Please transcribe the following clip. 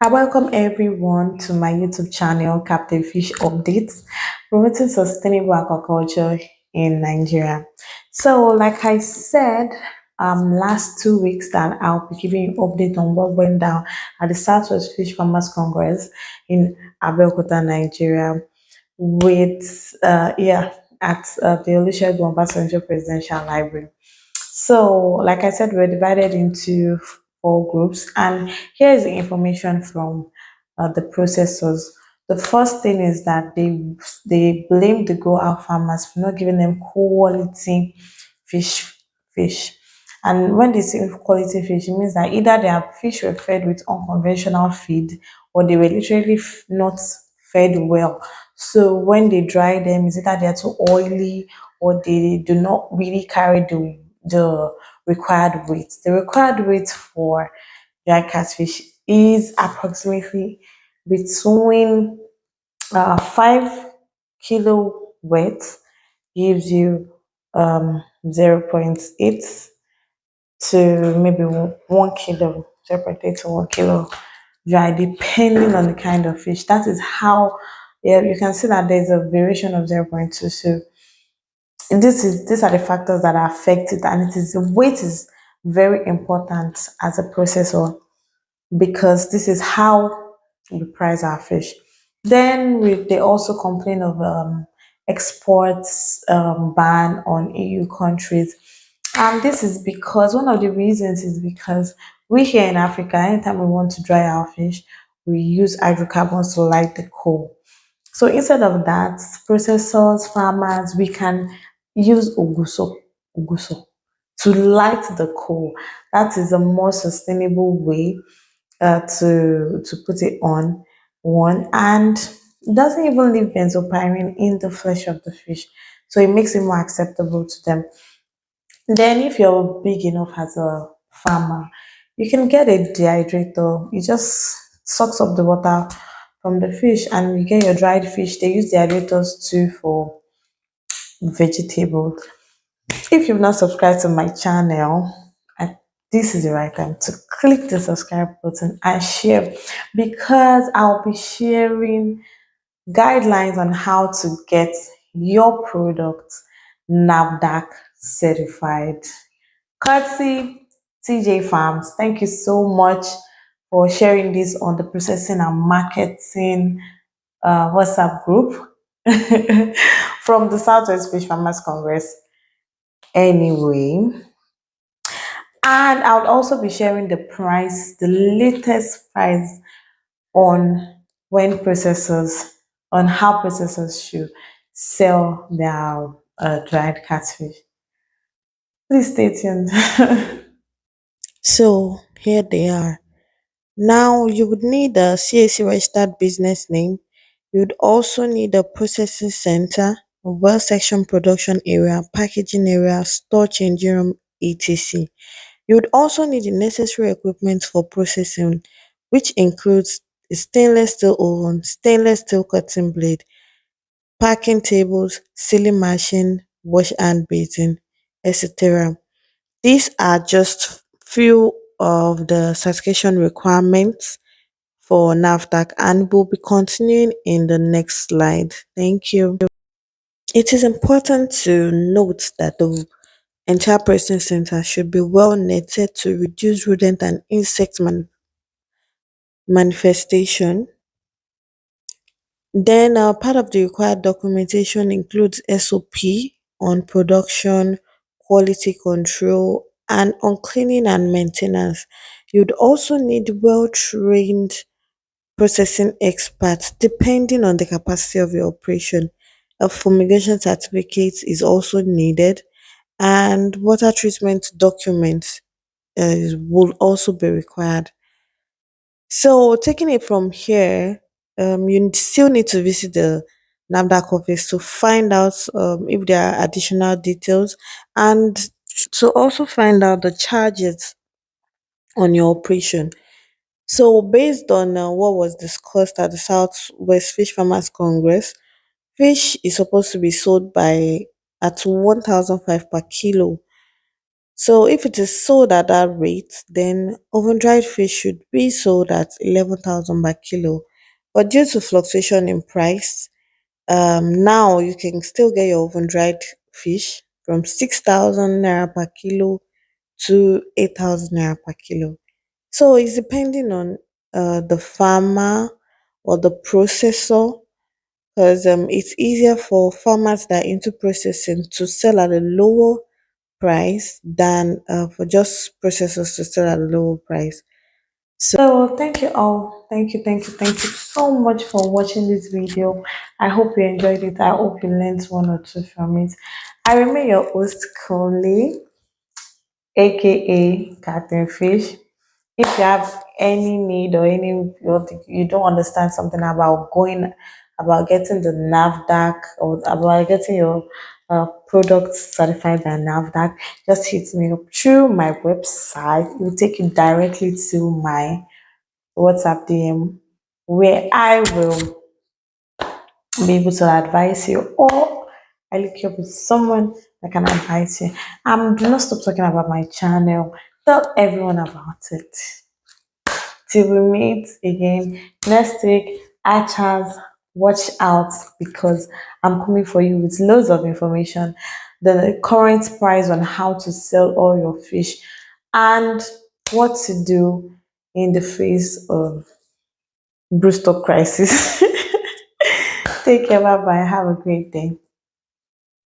I welcome everyone to my YouTube channel, Captain Fish Updates, promoting sustainable aquaculture in Nigeria. So, like I said, last 2 weeks that I'll be giving you update on what went down at the Southwest Fish Farmers Congress in Abeokuta, Nigeria, with at the Olusegun Obasanjo Presidential Library. So, like I said, we're divided into four groups, and here is the information from the processors. The first thing is that they blame the grow-out farmers for not giving them quality fish fish. And when they say quality fish, it means that either their fish were fed with unconventional feed or they were literally not fed well. So when they dry them, is either they're too oily or they do not really carry the required weight. The required weight for dry catfish is approximately between 5 kilo weight gives you 0.8 to maybe 1 kilo, 0.8 to 1 kilo dry, depending on the kind of fish. That is how, yeah, you can see that there's a variation of 0.2. So these are the factors that affect it, and it is the weight is very important as a processor because this is how we price our fish. Then they also complain of exports ban on EU countries. And this is because one of the reasons is because we here in Africa, anytime we want to dry our fish, we use hydrocarbons to light the coal. So instead of that, processors, farmers, we can use oguso to light the coal. That is a more sustainable way to put it on one, and it doesn't even leave benzopyrene in the flesh of the fish, so it makes it more acceptable to them. Then, if you're big enough as a farmer, you can get a dehydrator. It just sucks up the water from the fish, and you get your dried fish. They use dehydrators too for vegetables. If you've not subscribed to my channel, this is the right time to click the subscribe button and share, because I'll be sharing guidelines on how to get your product Nafdac certified. Courtesy TJ Farms. Thank you so much for sharing this on the processing and marketing WhatsApp group from the Southwest Fish Farmers Congress. Anyway, and I'll also be sharing the price, the latest price on when processors, on how processors should sell their dried catfish. Please stay tuned. So here they are. Now you would need a CAC registered business name. You'd also need a processing center, a well section production area, packaging area, store changing room, etc. You would also need the necessary equipment for processing, which includes a stainless steel oven, stainless steel cutting blade, packing tables, sealing machine, wash and basin, etc. These are just few of the certification requirements for NAFDAC, and we'll be continuing in the next slide. Thank you. It is important to note that the entire processing center should be well netted to reduce rodent and insect manifestation. Then part of the required documentation includes SOP on production, quality control, and on cleaning and maintenance. You'd also need well-trained processing experts depending on the capacity of your operation. A fumigation certificate is also needed, and water treatment documents will also be required. So, taking it from here, you still need to visit the NAFDAC office to find out if there are additional details, and to also find out the charges on your operation. So, based on what was discussed at the Southwest Fish Farmers Congress, fish is supposed to be sold by at 1,005 per kilo. So if it is sold at that rate, then oven dried fish should be sold at 11,000 per kilo. But due to fluctuation in price, now you can still get your oven dried fish from 6,000 naira per kilo to 8,000 naira per kilo. So it's depending on the farmer or the processor, because it's easier for farmers that are into processing to sell at a lower price than for just processors to sell at a lower price. So thank you all. Thank you so much for watching this video. I hope you enjoyed it. I hope you learned one or two from it. I remain your host, Conley, aka Captain Fish. If you have any need or any you don't understand something about going about getting the Nafdac or about getting your product certified by Nafdac, just hit me up through my website. It will take you directly to my WhatsApp DM where I will be able to advise you, or I link you up with someone that can advise you. Do not stop talking about my channel. Tell everyone about it. Till we meet again next week, Achas, watch out because I'm coming for you with loads of information, the current price on how to sell all your fish, and what to do in the face of Brewstock crisis. Take care, bye bye. Have a great day.